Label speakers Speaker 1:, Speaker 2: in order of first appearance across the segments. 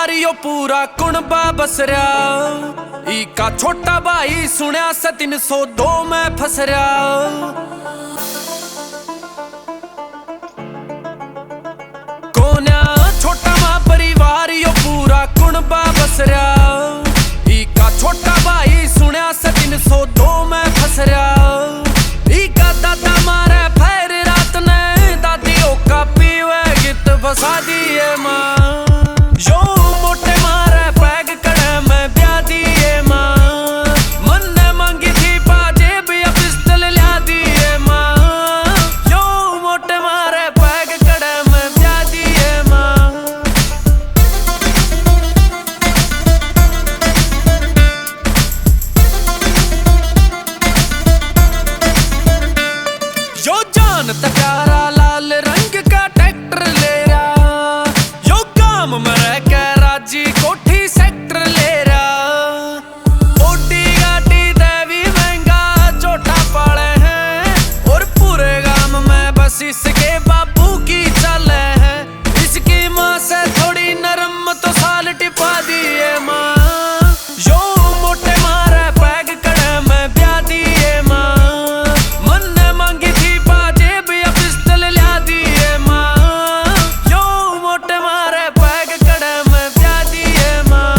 Speaker 1: परिवार यो पूरा कुणबा बस रहा। इका छोटा भाई सुनिया से 302 में फस रहा। कोन्या छोटा मा परिवार यो पूरा कुणबा बस रहा। इका छोटा भाई सुनिया से 302 में फस रहा। इका दादा मारे फेर रात ने दादियों का पीवे गीत फसा दिए माँ। यो मोटे मारे पैग कड़े में ब्याह दिए माँ। मन ने मांगी थी पाजेब या पिस्टल लिया दिए माँ। यो मोटे मारे पैग कड़े में ब्याह दिए माँ। यो जानता प्यारा लाल रंग का ट्रैक्टर ले रहा। यो काम में रह के राजी कोठी सेक्टर ले रहा। ओटी गाटी देवी महंगा चोटा पाले हैं। और पूरे गांव में बस इसके बापू की चले हैं। इसकी माँ से थोड़ी नरम तो साल टिपा दिए माँ। यो मोटे मारे पैग कड़े में ब्याह दिए माँ। मन ने मांगी थी पाजेब या पिस्टल लिया दिए माँ। यो मोटे मारे पैग कड़े में ब्याह दिए माँ।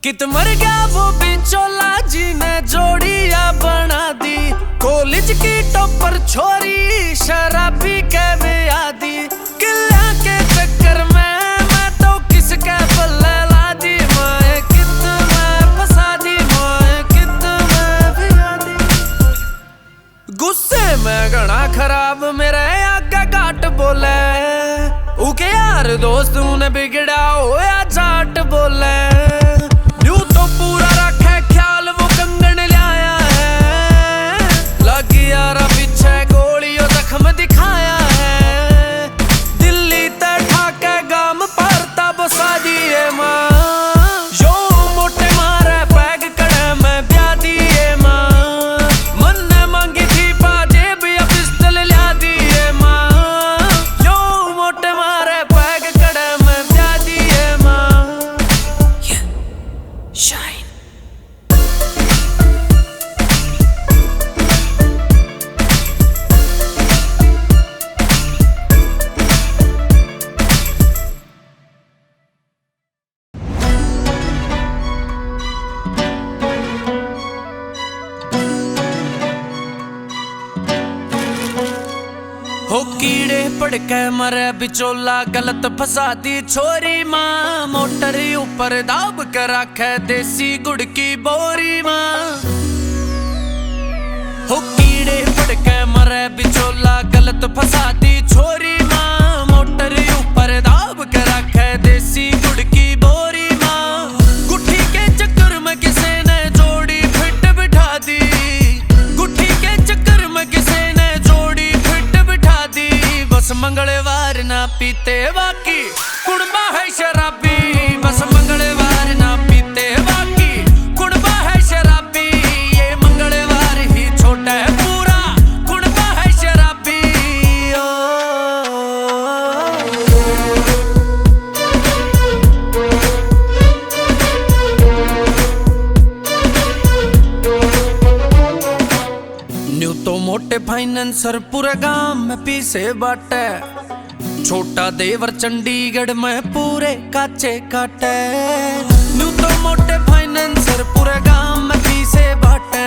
Speaker 1: कित मर गया वो बिचौला जी ने जोड़िया बना दी। कॉलेज की टॉपर छोरी शराबी के ब्याह दी। किला के चक्कर में मैं तो किसके पल्ले ला दी। मैं कित में फंसा दी। मैं कित में भिगा दी। गुस्से में घना खराब मेरे आगे घाट बोले। उके यार दोस्त ने बिगड़ा होया जाट बोले। यूं तो पूरा रखे ख्याल वो कंगन लाया है। लगी यारा पीछे गोलियों जख्म दिखाया है। दिल्ली ते ठाके गाम परता बसा दिए माँ। यो मोटे मारे पैग कड़े में ब्याह दिए माँ। मन ने मांगी थी पाजेब या पिस्टल लिया दिए माँ। यो मोटे मारे पैग कड़े में ब्याह दिए माँ। शाइन हो कीड़े पड़ के मरे बिचौला गलत फसा दी छोरी माँ। मोटर ऊपर दाब के रखे देसी गुड़ की बोरी माँ। हो कीड़े पड़ के मरे बिचौला गलत फसा दी छोरी माँ। मोटर ऊपर दाब के रखे देसी गुड़ की बोरी माँ। गुट्ठी के चक्कर में किसी ने जोड़ी फिट बिठा दी। गुट्ठी के चक्कर में किसी ने जोड़ी फिट बिठा दी। बस मंगलवार ना पीते बाकी कुणबा है शराबी। बस मंगलवार ना पीते बाकी कुणबा है शराबी। ये मंगलवार ही छोटा है पूरा कुणबा है शराबी। न्यू तो मोटे फाइनेंसर पूरे गांव में पीसे बाटे। छोटा देवर चंडीगढ़ में पूरे काचे काटे। न्यू तो मोटे फाइनेंसर पूरे गांव में पीसे बाटे।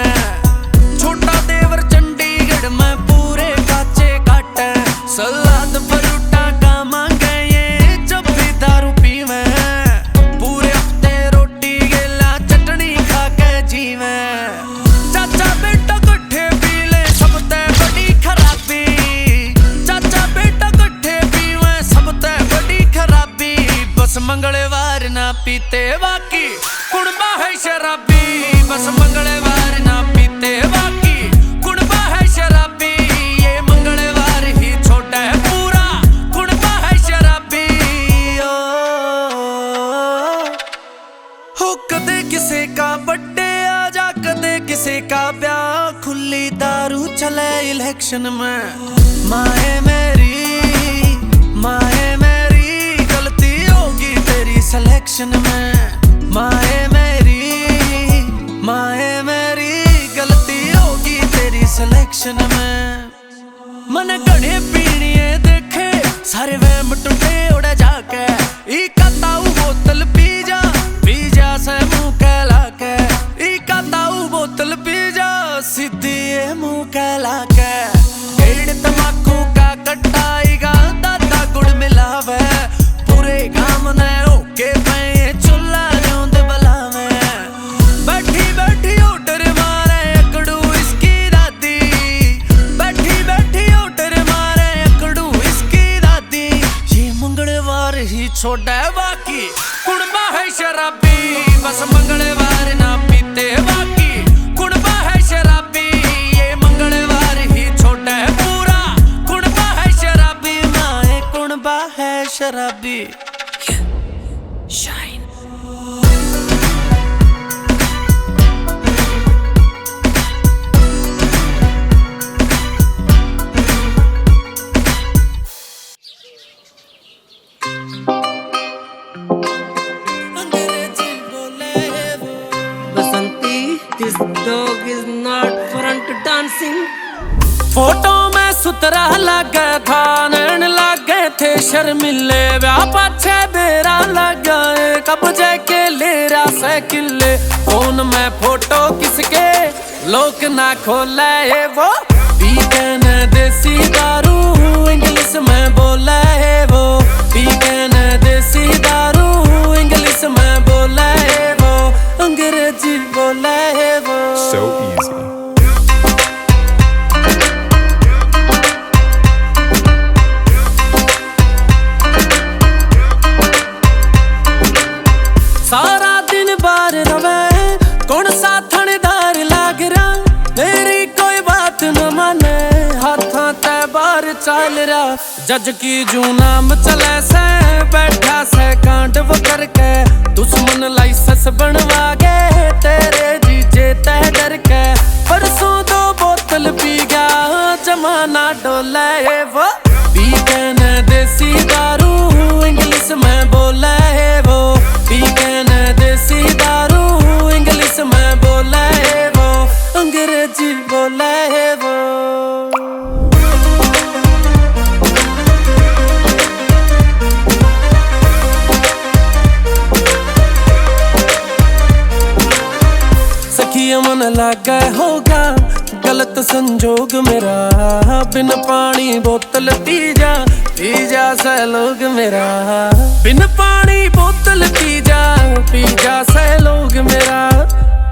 Speaker 1: छोटा देवर चंडीगढ़ में पूरे काचे काटे। सलाद परोटा का मांगे ये जब भी दारू पीवे। पूरे हफ्ते रोटी गेला चटनी खा के जीवे। चाचा बेटा कट्ठे पी ले सबते बड़ी खराबी। चाचा बेटा कट्ठे पीवे सबते बड़ी खराबी। बस मंगलवार ना पीते बाकी कुणबा है शराबी। बस मंगलवार ना पीते बाकी कुणबा है शराबी। ये मंगलवार ही छोटा है पूरा कुणबा है शराबी। हो कदे किसी का बर्थडे आ जा कदे किसी का ब्याह। खुली दारू चले इलेक्शन में। माए मेरी गलती होगी सिलेक्शन में। माए मेरी गलती होगी तेरी सिलेक्शन में। मन घड़े पीणिए देखे सारे वहम टूटे उड़े जाके। इका ताऊ बोतल पी जा से मुंह कहला के। इका ताऊ बोतल पी जा सीधी ये मुंह कहला के। पेड़ तम्बाकू का कट्टाईगा दादा गुड़ मिलावे। पूरे गांव ने ओके पे चुल्ला न्योंद बलावे। बैठी बैठी ओटर मारे अकड़ू इसकी दादी। बैठी बैठी ओटर मारे अकड़ू इसकी दादी। ये मंगलवार ही छोड़ा बाकी कुड़बा है शराबी। बस मंगलवार ना पीते बाकी कुड़बा है शराबी। ये मंगलवार ही छोड़ा है पूरा कुड़बा है शराबी। माए कुड़बा है शराबी। Shine
Speaker 2: This dog is not front dancing.
Speaker 1: Photo में सुतरा लगे था नैन लगे थे शर्मिले। व्याह पाछे बेरा लगा कब जाके ले रहा साइकिले। फोन में फोटो किसके लोक ना खोला है वो। पीकन देसी दारू इंग्लिश में बोला है वो। पीकन देसी दारू इंग्लिश में बोला है वो। अंग्रेजी बोला है वो।
Speaker 3: So easy.
Speaker 1: सारा दिन बार रवे कौन सा थानेदार लाग रहा। मेरी कोई बात न माने हाथा ते बार चल रहा। जज की जू नाम चले से बैठा से कांड वो करके। दुश्मन लाइसेंस बनवा गए तेरे जीजे ते डर के। परसों 2 बोतल पी गया जमाना डोला है वो। पीकन देसी दारू इंग्लिश में बोला है वो। पीकन देसी दारू इंग्लिश में बोला है वो। अंग्रेजी बोला है वो। सखिया मन लागा होगा गलत संजोग मेरा। बिन पानी बोतल पी जा से लोग मेरा। बिन पानी बोतल पी जा से लोग मेरा।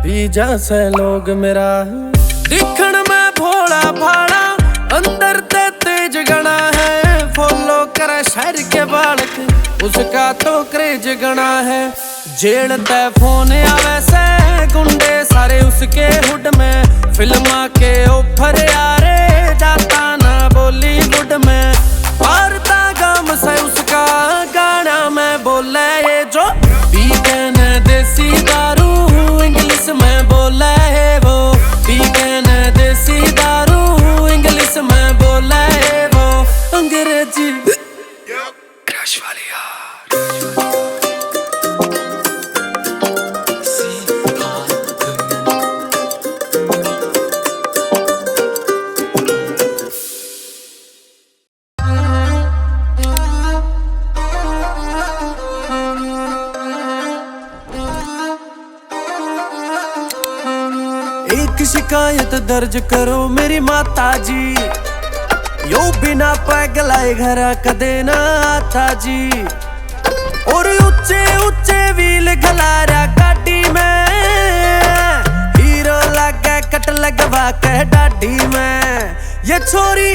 Speaker 1: पी जा से लोग मेरा। दिखण में भोला भाड़ा अंदर ते तेज गणा है। फॉलो करे शहर के बालक उसका तो क्रेज गणा है। जेल ते फोन आवे से गुंडे सारे उसके हुड में। फिल्मा के ऑफर यारे जाता ना बॉलीवुड में। भारता गाम से उसका गाना में बोले ये जो। पीकन देसी दारू इंग्लिश में बोला है वो। पीकन देसी दारू इंग्लिश में बोला है वो। अंग्रेजी क्रश वाली यार। एक शिकायत दर्ज करो मेरी माता जी। यो बिना पगलाए घर कदे ना आता जी। और ऊंचे ऊंचे व्हील गलारा गाड़ी में। हीरो लगा कट लगवा के डाडी में। ये छोरी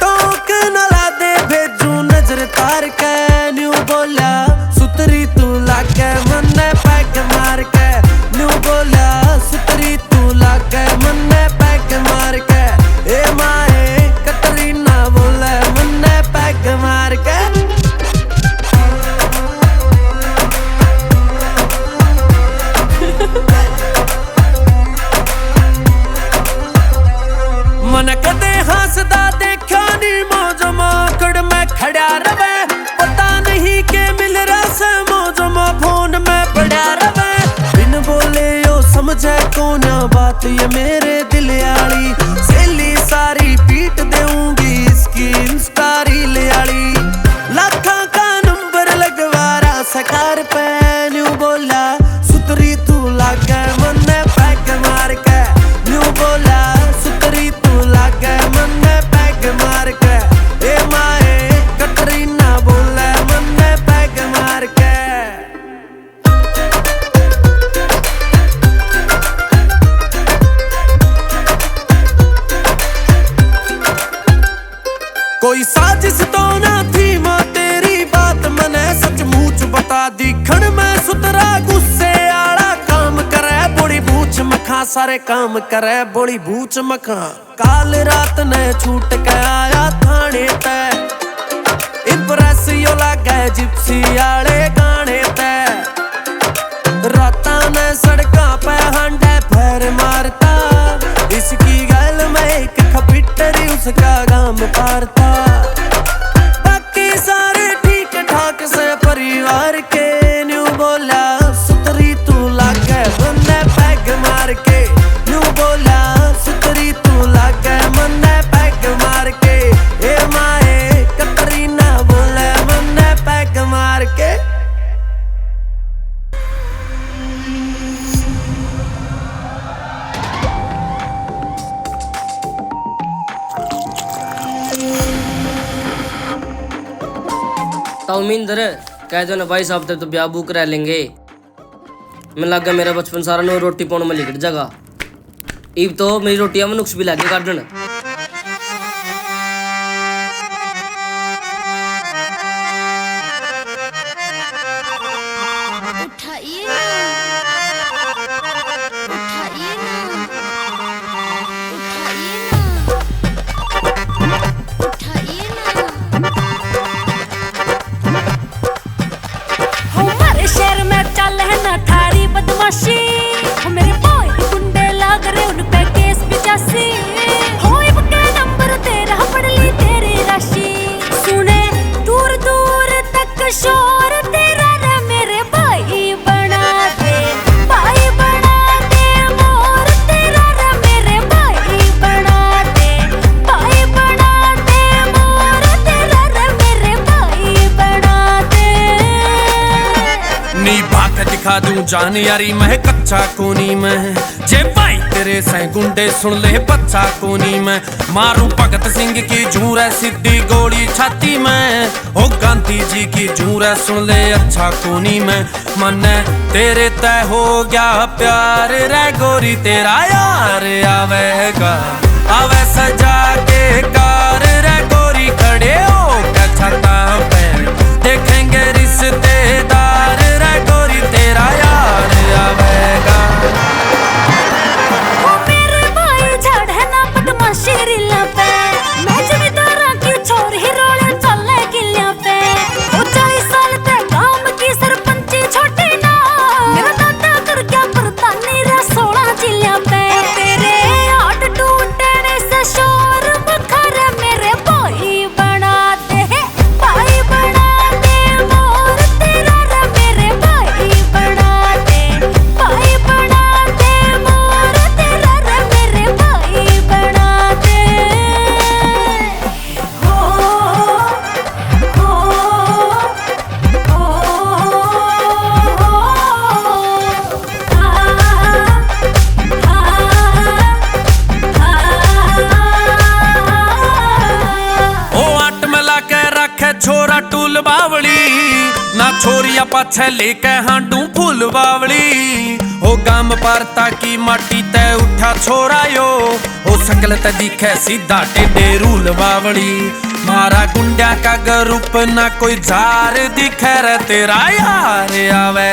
Speaker 1: टोक न ला दे भेजू नजर तार के। न्यू बोला सुतरी तू लागे मन पैक मार के। न्यू बोला सुतरी तू लागे मन पैक मार के। ए माए कतरीना बोला मन पैक मार के। मन कदे हंसदा देखा नी मौज बात ये मेरे दिल आली, सहेली सारी पीट देऊंगी इसकी इंस्टा रील आली। लाखा का नंबर लगवारा सकार पे न्यू बोला सुतरी तू लागे मन्ने पैग मार के, न्यू बोला सुतरी तू लागे मन्ने पैग मार के। ए माए कटरीना बोले मन्ने पैग मार के। कोई साजिश तो ना थी मां तेरी बात मने सचमुच बता दी। खण में सुतरा गुस्से आला काम करे बड़ी बूझ मखा, सारे काम करे बड़ी बूझ मखा। काल रात ने छूट के आया थाने ते, इम्प्रेस यो लागे जिप्सी आले गाने ते। रातां ने सड़कां पे हांडे पैर मारता, इसकी गल में एक खपिटरी उसका गाम पारता। बाकी सारे ठीक ठाक से परिवार के, न्यू बोला सुतरी तू लागे मन्ने पैग मार के। न्यू बोला सुतरी तू लागे मन्ने पैग मार के। ए माए कटरीना बोले मन्ने पैग मार के।
Speaker 2: तो उम्मीद कह दो ना भाई साहब तक तो ब्याह बुक करा लेंगे। मैं लगा मेरा बचपन सारा नो रोटी पाने में लिखट जगह, इब तो मेरी रोटियां में नुक्स भी लगे काटन।
Speaker 3: मेरे बॉय गुंडे लाग रहे उन पे केस 85। हो इब के नंबर तेरा पढ़ ली तेरी राशि। सुने दूर दूर तक शोर तेरा रे मेरे भाई बना दे, भाई बना दे मोर तेरा रे मेरे भाई बना दे, भाई बना दे मोर तेरा रे मेरे भाई बना दे।
Speaker 1: नी भाग दिखा दूं जान यारी मैं कच्चा कोनी में, जे भाई तेरे से गुंडे सुन ले बच्चा कोनी में। मारूं भगत सिंह की झूर है सीधी गोली छाती में, ओ गांधी जी की झूर है सुन ले अच्छा कोनी में। मने तेरे तय हो गया प्यार रे गोरी तेरा यार आवेगा, आवे सजा के कार रे गोरी खड़े हो के छता पे देखेंगे रिश्तेदार रे गोरी तेरा यार आवेगा।
Speaker 3: ओ मेरे भाई झड़ है ना बदमाशी रीला पे, मैं जमींदारा की छोर ही रोले चले किलियां पे। ओ 40 साल ते गांव की सरपंची छोटी ना, मेरा दादा कर क्या परतानी रे 16 जिलियां पे। तेरे हाथ टूटने से शोर बखर मेरे भाई बना दे, भाई बना दे मोर तेरा रे मेरे भाई बना दे, भाई बना दे मोर तेरा रे मेरे भाई बना दे। हो हो
Speaker 1: ओ आट मिला के रखे छोरा टूल बावली, ना छोरिया पाछे लेके हांडू फूल बावली। ओ गाम पारता की माटी ते उठा छोरा यो, ओ सकल ते दिखे सीधा टेढ़े रूल बावली। मारा गुंडा का ग्रुप ना कोई जार दिखे रे तेरा यार आवे।